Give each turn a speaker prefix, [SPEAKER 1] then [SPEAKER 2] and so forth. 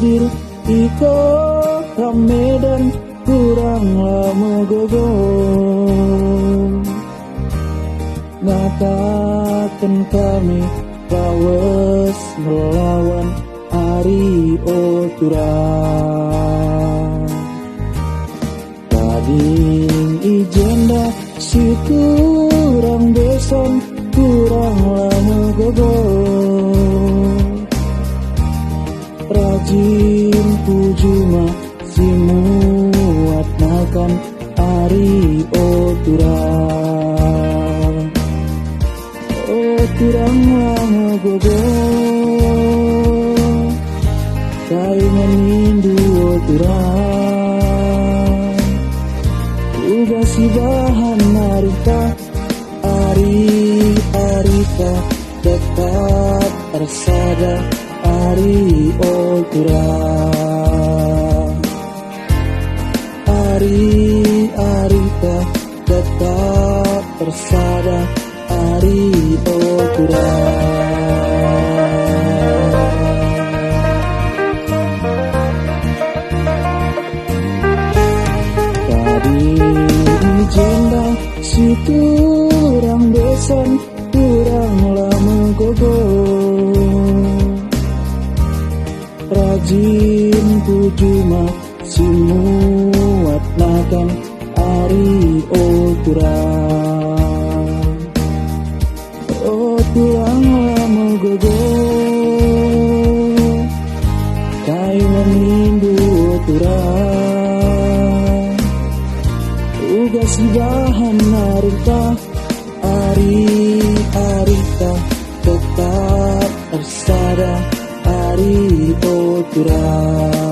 [SPEAKER 1] hadir iko Medan kurang lama gogo ngatakan kami lawas melawan Ari Oturang kading ijenda si kurang beson kurang lama gogo rajin pujuma si muat makan Ari Oturang Oturang lama gogo kaingan Hindu Oturang uga si bahan narita Arita dekat tersada Ari Oturang Arita dekat tersada Ari Oturang jenda si kurang besan kurang lama gogo rajin pujuma si muat makan Ari Oturang Oturang lama gogo kaiwan Hindu Oturang uga si bahan narita Arita tetap tersada Ari Oturang